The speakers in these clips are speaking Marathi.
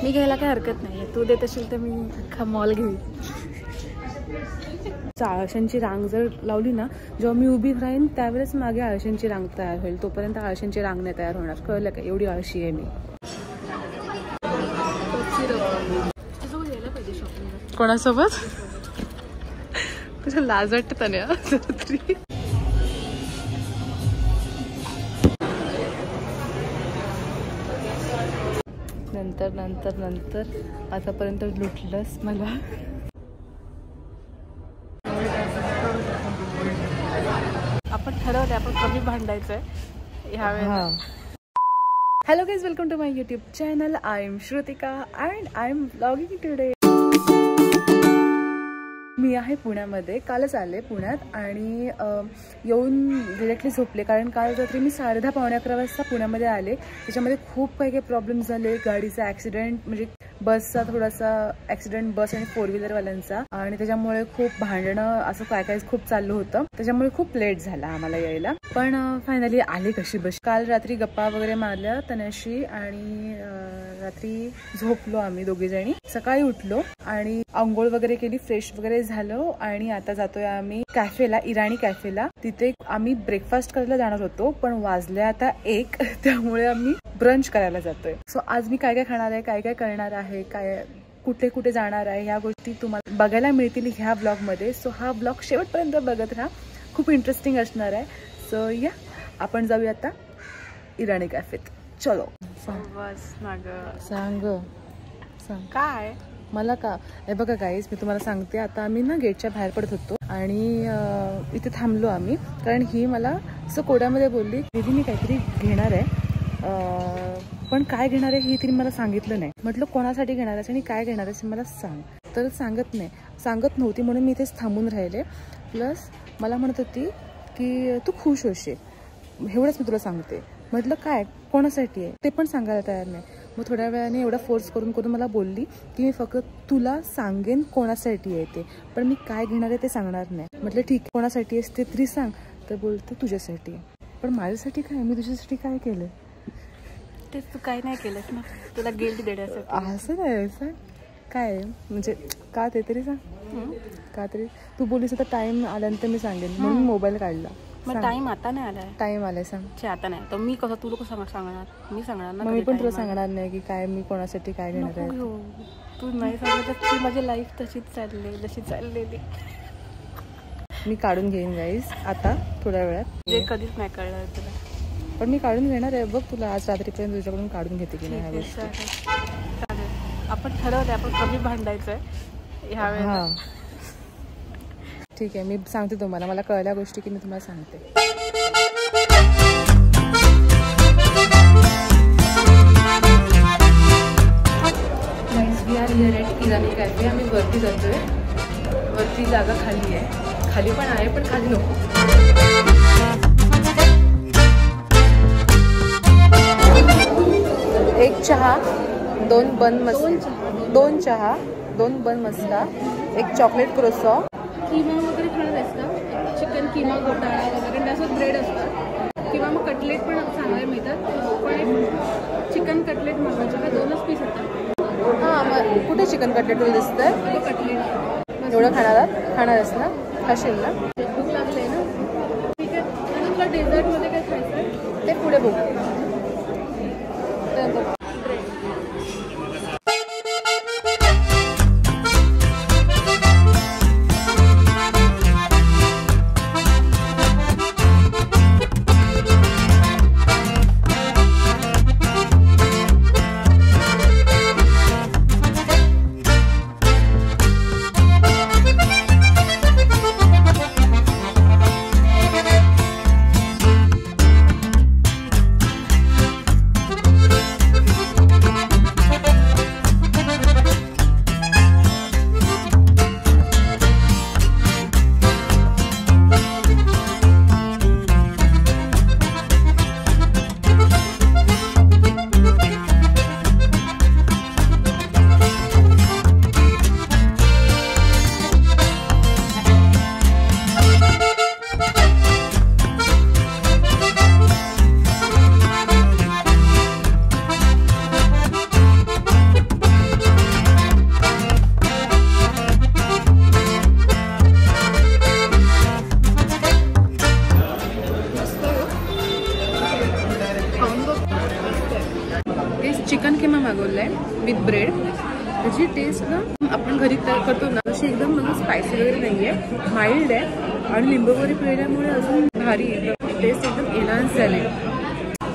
मी घ्यायला काही हरकत नाही, तू देत असेल तर मी अख्खा मॉल घेईन. आळशांची रांग जर लावली ना, जेव्हा मी उभी राहीन त्यावेळेस मागे आळशांची रांग तयार होईल, तोपर्यंत आळशांची रांग नाही तयार होणार. कळलं का? एवढी आळशी आहे मी. कोणासोबत? तुझं लाज वाटत नाही. नंतर नंतर नंतर आतापर्यंत लुटलंस मला. आपण ठरवलं आपण कमी भांडायचंय ह्यावेळेला. Hello guys, welcome to my YouTube channel. I am Shrutika and I am vlogging today. मी आहे पुण्यामध्ये. कालच आले पुण्यात आणि येऊन डिरेक्टली झोपले, कारण काल रात्री मी 10:30 पावणे 11 वाजता पुण्यामध्ये आले. त्याच्यामध्ये खूप काही काही प्रॉब्लेम झाले. गाडीचा ॲक्सिडेंट, म्हणजे बसचा थोडासा ॲक्सिडेंट, बस आणि 4 व्हीलरवाल्यांचा, आणि त्याच्यामुळे खूप भांडणं असं काय काय खूप चाललं होतं. त्याच्यामुळे खूप लेट झाला आम्हाला यायला, पण फायनली आले कशी बस. काल रात्री गप्पा वगैरे मारल्या तनाशी आणि रात्री झोपलो आम्ही दोघीजणी. सकाळी उठलो आणि आंघोळ वगैरे केली, फ्रेश वगैरे झालो आणि आता जातोय आम्ही कॅफेला, इराणी कॅफेला. तिथे आम्ही ब्रेकफास्ट करायला जाणार होतो, पण वाजले आता 1, त्यामुळे आम्ही ब्रंच करायला जातोय. सो आज मी काय काय खाणार आहे, काय काय करणार आहे, काय कुठे कुठे जाणार आहे, ह्या गोष्टी तुम्हाला बघायला मिळतील ह्या ब्लॉगमध्ये. सो हा ब्लॉग शेवटपर्यंत बघत राहा, खूप इंटरेस्टिंग असणार आहे. सो या आपण जाऊया आता इराणी कॅफेत. चलो. सांग काय मला का? हे बघा गाईज, मी तुम्हाला सांगते. आता आम्ही ना गेटच्या बाहेर पडत होतो आणि इथे थांबलो आम्ही, कारण ही मला असं कोड्यामध्ये बोलली, दीदी मी काहीतरी घेणार आहे, पण काय घेणार आहे हे तिने मला सांगितलं नाही. म्हटलं कोणासाठी घेणार आहेस आणि काय घेणार आहेस मला सांग. तर सांगत नव्हती, म्हणून मी इथेच थांबून राहिले. प्लस मला म्हणत होती की तू खुश होशील, एवढंच मी तुला सांगते. म्हटलं काय, कोणासाठी आहे ते पण सांगायला तयार नाही. मग थोड्या वेळाने एवढा फोर्स करून मला बोलली की मी फक्त तुला सांगेन कोणासाठी आहे ते, पण मी काय घेणार आहे ते सांगणार नाही. म्हटलं ठीक आहे, कोणासाठी आहेस ते तरी सांग. तर बोलते तुझ्यासाठी. पण माझ्यासाठी काय, मी तुझ्यासाठी काय केलं? तेच तू काय नाही केलंस ना, तुला गिल्ट देण्यासाठी. असं नाही, सांग काय म्हणजे का ते तरी सांग. का तरी तू बोलीस आता टाइम आल्यानंतर मी सांगेन, म्हणून मोबाईल काढला. मग टाइम आता नाही आलाय? टाइम आलाय, सांग. आता नाही तर मी कसं तुला कसं सांगणार? मी सांगणार ना. मी पण तुला सांगणार नाही की काय मी कोणासाठी काय घेणार आहे. तू नाही सांगितलं की माझी लाईफ तशीच चालली, जशी चाललेली. मी काढून घेईन गाईज आता थोड्या वेळात. जे कधीच नाही कळलं तुला, पण मी काढून घेणार आहे. बघ तुला आज रात्रीपर्यंत तुझ्याकडून काढून घेते की नाही ह्या गोष्टी. चालेल, आपण ठरवलं आपण कमी भांडायचंय ह्यावेळेला. हां ठीक आहे, मी सांगते तुम्हाला, मला कळल्या गोष्टी की मी तुम्हाला सांगते. We are here at Irani cafe. आम्ही वरती जातोय. वरती जागा खाली आहे, खाली पण आहे पण खाली नको. एक चहा, 2 बन मसाला, 2 चहा, 2 बन मसाला, 1 चॉकलेट क्रोसॉ. किमा वगैरे खाणार आहेस का? चिकन किमा घोटाळा वगैरे त्यासोबत ब्रेड असतात, किंवा मग कटलेट पण चांगले मिळतात. पण एक चिकन कटलेट मागवायचे का? 2च पीस होतात. हां, मग कुठे चिकन कटलेट तुला दिसतंय? कटलेट एवढं खाणार आहेस ना? खाशील ना? भूक लागली ना? ठीक आहे. आणि तुला डेझर्टमध्ये काय खायचं आहे ते पुढे बघू. मागवलं आहे विथ ब्रेड. त्याची टेस्ट ना आपण घरी तयार करतो ना तशी एकदम म्हणजे स्पायसी वगैरे नाही आहे, माइल्ड आहे आणि लिंबू वगैरे पिळल्यामुळे अजून भारी टेस्ट एकदम एनहान्स झाले,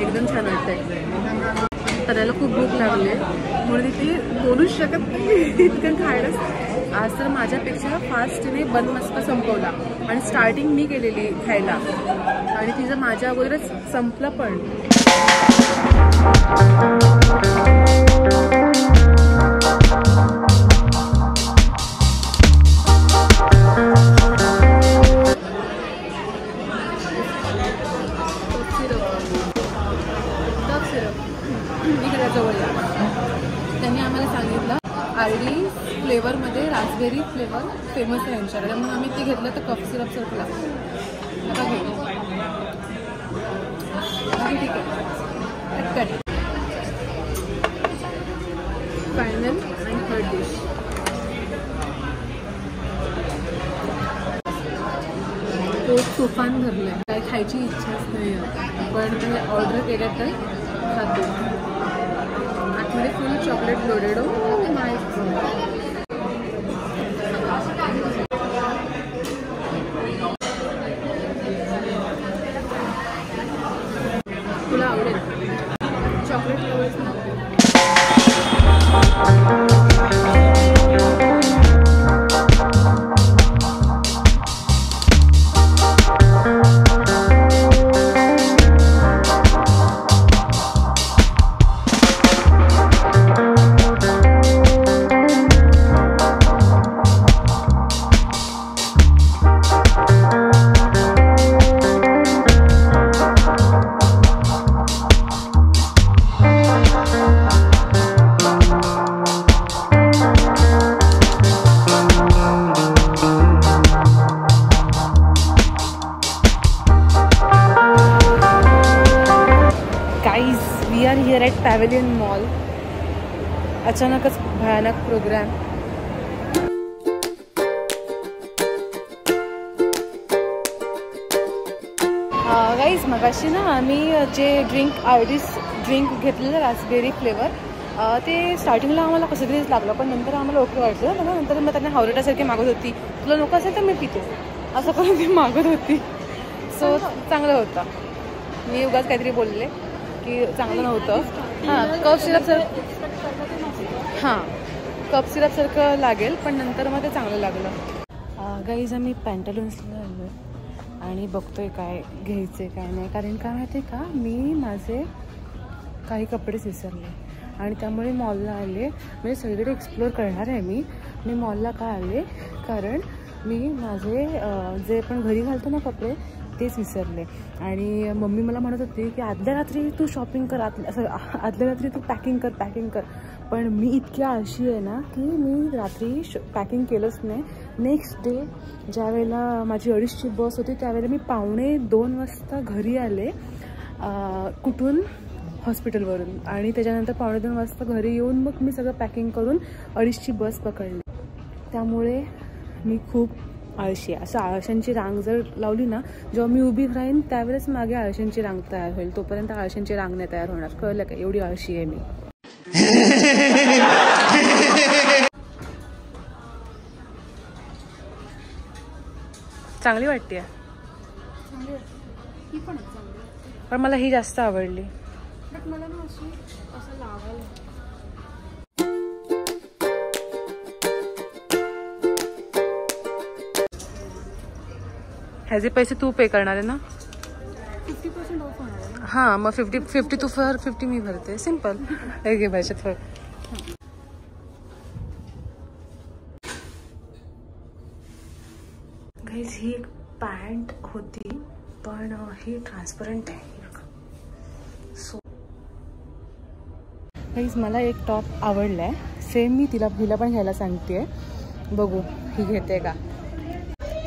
एकदम छान वाटतंय. तऱ्याला खूप भूक लागली आहे म्हणून ती बोलूच शकत नाही इतकं खायला. आज तर माझ्यापेक्षा फास्टने बन मस्का संपवला आणि स्टार्टिंग मी केलेली खायला आणि तिचं माझ्या अगोदरच संपलं पण. त्यांनी आम्हाला सांगितलं आरडी फ्लेवरमध्ये रास्बेरी फ्लेवर फेमस आहे यांच्याकडे, म्हणून आम्ही ते घेतलं तर कफ सिरप सर्कला. आता घेऊ ठीक आहे. फायनल आणि थर्ड डिश. पोट तुफान भरलं आहे, काय खायची इच्छाच नाही आहे पण ते ऑर्डर केलं तर खातो. आतमध्ये फुल चॉकलेट लोडेड. हो माय तुला आवडेल चॉकलेट फ्लेवर्स ना. Pavilion mall. अचानकच भयानक प्रोग्राम. गाईज मगाशी ना आम्ही जे आरडीस ड्रिंक घेतलेलं रास्बेरी फ्लेवर ते स्टार्टिंगला आम्हाला कसं तरीच लागलं पण नंतर आम्हाला ओके वाटलं. नंतर मग त्यांना हावरेटासारखी मागत होती, तुला नको असेल तर मी पिते असं करून ती मागत होती. सो चांगलं होतं. मी उगाच काहीतरी बोलले की चांगलं नव्हतं. हां कप सिरपसारखं लागेल पण नंतर मग ते चांगलं लागलं. गाईज आम्ही पॅन्टालून्सला आलो आणि बघतोय काय घ्यायचे काय नाही, कारण काय माहिती आहे का मी माझे काही कपडेच विसरले आणि त्यामुळे मॉलला आले. म्हणजे सगळीकडे एक्सप्लोअर करणार आहे मी मॉलला का आले कारण मी माझे जे पण घरी घालतो ना कपडे तेच विसरले. आणि मम्मी मला म्हणत होती की आदल्या रात्री तू शॉपिंग कर, आदल्या रात्री तू पॅकिंग कर. पण मी इतकी आळशी आहे ना की मी रात्री पॅकिंग केलंच नाही. नेक्स्ट डे ज्यावेळेला माझी 2:30ची बस होती त्यावेळेला मी 1:45 वाजता घरी आले कुठून हॉस्पिटलवरून आणि त्याच्यानंतर 1:45 वाजता घरी येऊन मग मी सगळं पॅकिंग करून 2:30ची बस पकडली. त्यामुळे मी खूप आळशी आहे. असं आळशांची रांग जर लावली ना जेव्हा मी उभी राहीन त्यावेळेस मागे आळशांची रांग तयार होईल, तोपर्यंत आळशांची रांग नाही तयार होणार. कळलं का? एवढी आळशी आहे मी. चांगली वाटते पण मला ही जास्त आवडली. मला ना असं लावायला ह्याचे पैसे तू पे करणार आहे ना? 50% ऑफ होणार आहे. हां मग 50 तू फर 50 मी भरते. सिम्पल. हे घे पैसे फर. गाईज ही एक पॅन्ट होती पण ही ट्रान्सपरंट आहे. सो गाईज मला एक टॉप आवडला आहे सेम. मी हिला पण घ्यायला सांगते. बघू ही घेते का.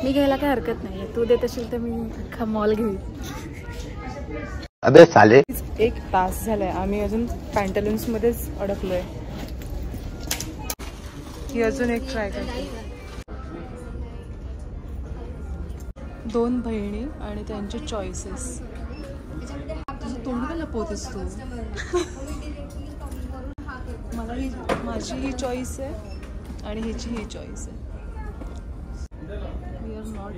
मी घ्यायला काही हरकत नाही. तू देत असेल तर मी अख्खा मॉल घेईन. अबे साले. 1 तास झालाय आम्ही अजून पॅन्टालून्स मध्येच अडकलोय. ही अजून एक ट्राय करते. 2 बहिणी आणि त्यांचे चॉईसेस. तुझं तोंड का लपवतेस तू? मला माझी ही चॉईस आहे आणि ह्याची ही चॉईस आहे. We are not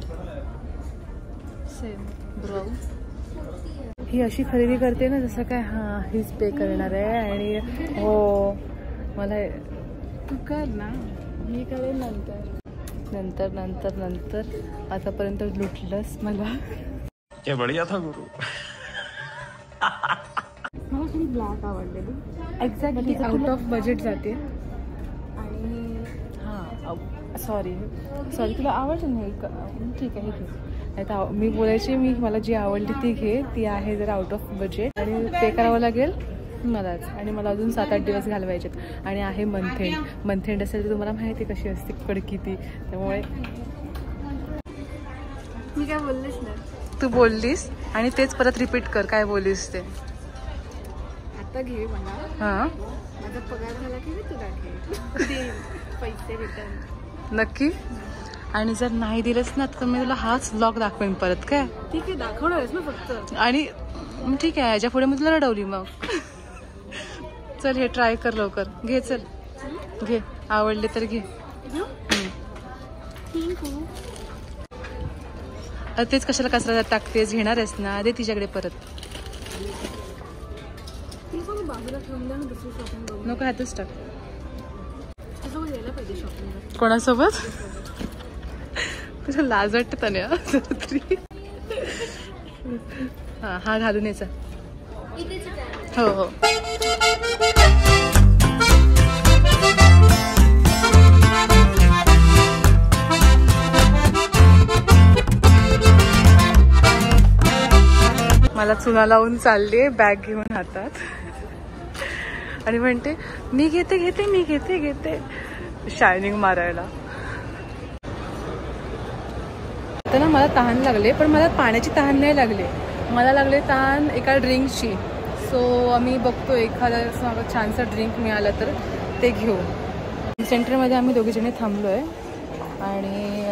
same bro. ही अशी खरेदी करते ना जसं काय हां हीच पे करणार आहे आणि हो मला तू कर ना, मी करेन नंतर नंतर नंतर नंतर. आतापर्यंत लुटलंस मला. क्या बढिया था गुरु. मला थोडी ब्लॅक आवडलेली. एक्झॅक्टली आउट ऑफ बजेट जाते आणि हां सॉरी तुला आवडलं नाही का? ठीक आहे घे. आता मी बोलायची मला जी आवडली ती घे. ती आहे जरा आउट ऑफ बजेट आणि पे करावं लागेल मलाच आणि मला अजून 7-8 दिवस घालवायचेत आणि आहे मंथ एंड असेल तर तुम्हाला माहिती कशी असते कडकी ती. त्यामुळे मी काय बोललीस ना, तू बोललीस आणि तेच परत रिपीट कर काय बोललीस ते. आता घे मला. हां माझा पगार झाला की मी तुला घे पैसे रिटर्न. नक्की. आणि जर नाही दिलंच ना तर मी तुला हाच व्लॉग दाखवेन परत. काय ठीक आहे दाखवणारच ना फक्त. आणि ठीक आहे याच्या पुढे मी तुला रडवली मग. चल हे ट्राय कर लवकर. घे चल घे. आवडले तर घे. तेच कशाला कचरा टाकतेस? घेणार आहेस ना, दे तिच्याकडे परत. बाजूला ठेवून द्या ना दुसरी शॉपिंग. नको हातच टाक. यायला पाहिजे शॉपिंग. कोणासोबत? तुझं लाज वाटत ना तरी. हा घालून यायचा. हो हो. मला चुना लावून चालली बॅग घेऊन हातात आणि म्हणते मी घेते शायनिंग मारायला. आता ना मला तहान लागले पण मला पाण्याची तहान नाही लागली. मला लागले तहान एका ड्रिंकची. सो आम्ही बघतो एखादा छानसा ड्रिंक मिळाला तर ते घेऊ. सेंटरमध्ये आम्ही दोघीजणी थांबलो आहे आणि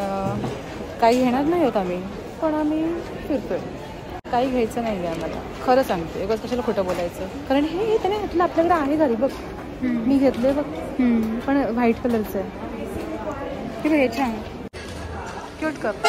काही घेणार नाही होत आम्ही पण आम्ही फिरतोय. काही घ्यायचं नाही आहे आम्हाला. खरं सांगते एकच कशाला खोटं बोलायचं. कारण हे त्याने म्हटलं आपल्याकडे आहे घरी बघ. मी घेतले बघ पण व्हाईट कलरचं आहे. हे बघ छान क्यूट कप.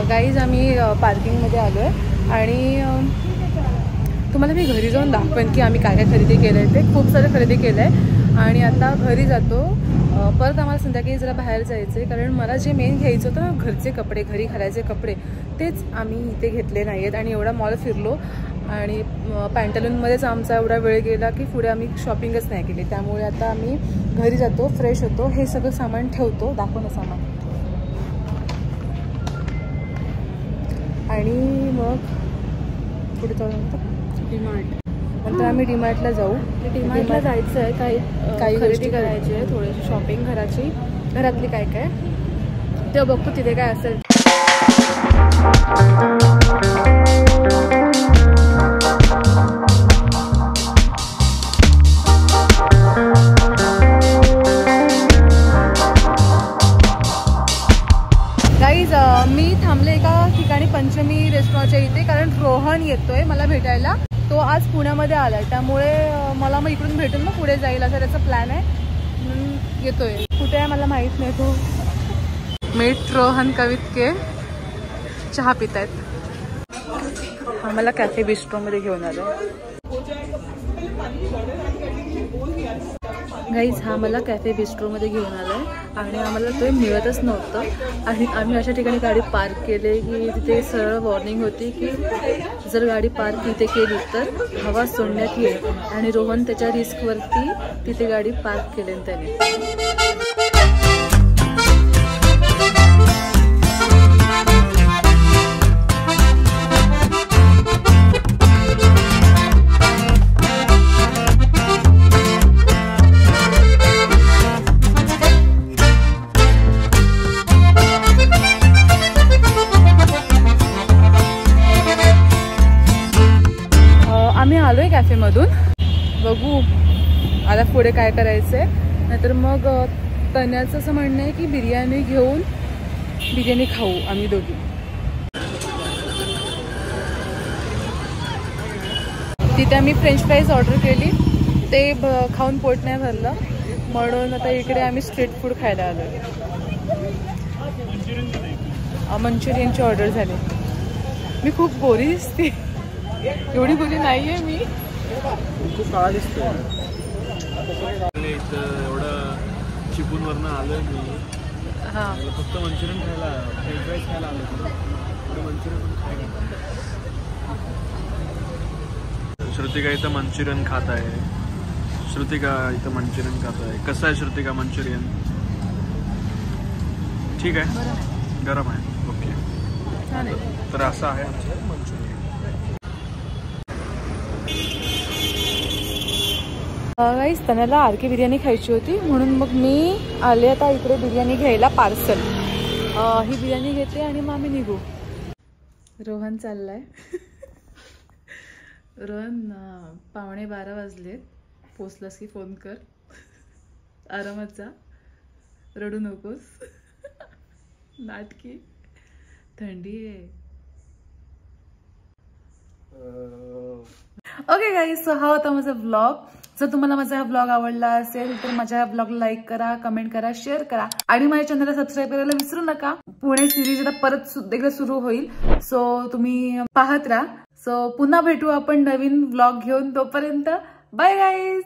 गाईज आम्ही पार्किंगमध्ये आलो आहे आणि तुम्हाला मी घरी जाऊन दाखवेन की आम्ही काय काय खरेदी केलं आहे. ते खूप सारं खरेदी केलं आहे आणि आता घरी जातो. परत आम्हाला संध्याकाळी जरा बाहेर जायचं आहे कारण मला जे मेन घ्यायचं होतं ना घरचे कपडे घरी घालायचे कपडे तेच आम्ही इथे घेतले नाही आहेत आणि एवढा मॉल फिरलो आणि पॅन्टलूनमध्येच आमचा एवढा वेळ गेला की पुढे आम्ही शॉपिंगच नाही केली. त्यामुळे आता आम्ही घरी जातो, फ्रेश होतो, हे सगळं सामान ठेवतो. दाखव ना सामान. आणि मग पुढे जाऊन डीमार्ट. नंतर आम्ही डीमार्टला जाऊ. डीमार्टला जायचं आहे. काही खरेदी करायची आहे, थोडीशी शॉपिंग घरातली काय काय ते बघतो तिथे काय असेल. गाईज मी थांबले एका ठिकाणी पंचमी रेस्टॉरंटच्या इथे कारण रोहन येतोय मला भेटायला. तो आज पुण्यामध्ये आलाय त्यामुळे मला मग इकडून भेटून मग पुढे जाईल असा त्याचा प्लॅन आहे. म्हणून येतोय. कुठे आहे मला माहीत नाही. तो मीट रोहन कवितके चहा पित आहेत. आम्हाला कॅफे बिस्ट्रोमध्ये घेऊन आलो. गाईज हा मला कॅफे बिस्ट्रोमध्ये घेऊन आला आहे आणि आम्हाला तो मिळतच नव्हतं आणि आम्ही अशा ठिकाणी गाडी पार्क केली की तिथे सरळ वॉर्निंग होती की जर गाडी पार्क इथे केली तर हवा सोडण्यात येईल आणि रोहन त्याच्या रिस्कवरती तिथे गाडी पार्क केली त्याने. पुढे काय करायचंय. नाहीतर मग तन्याचं असं म्हणणं आहे की बिर्याणी घेऊन बिर्याणी खाऊ आम्ही दोघी. तिथे आम्ही फ्रेंच फ्राईज ऑर्डर केली, ते खाऊन पोट नाही भरलं म्हणून आता इकडे आम्ही स्ट्रीट फूड खायला आलो. मंचुरियनची ऑर्डर झाली. मी खूप गोरी दिसते, एवढी गोरी नाहीये मी. खूप काळा दिसतोय. एवढं चिपून वरनं आलोय मी. हां फक्त मंचुरियन खायला, फ्रेंच फ्राईज खायला आलो. मंचुरियन पण खायला. श्रुतिका इथं मंचुरियन खात आहे. श्रुतिका इथं मंचुरियन खात आहे. कसं आहे श्रुतिका मंचुरियन? ठीक आहे, गरम आहे. ओके, तर असं आहे आमचं मंचुरियन. गाईस, तन्याला आरके बिर्याणी खायची होती म्हणून मग मी आले आता इकडे बिर्याणी घ्यायला पार्सल. ही बिर्याणी घेते आणि मग आम्ही निघू. रोहन चाललाय. रोहन 11:15 वाजले. पोचलास की फोन कर. आरामात जा, रडू नकोस. नाटकी. थंडी आहे. ओके गाईज, सो हा होता माझा व्लॉग. जर तुम्हाला माझा हा व्लॉग आवडला असेल तर माझ्या व्लॉगला लाईक करा, कमेंट करा, शेअर करा आणि माझ्या चॅनलला सबस्क्राईब करायला विसरू नका. पुणे सिरीज आता परत एकदा सुरू होईल, सो तुम्ही पाहत राहा. सो पुन्हा भेटू आपण नवीन व्लॉग घेऊन. तोपर्यंत बाय गाईज.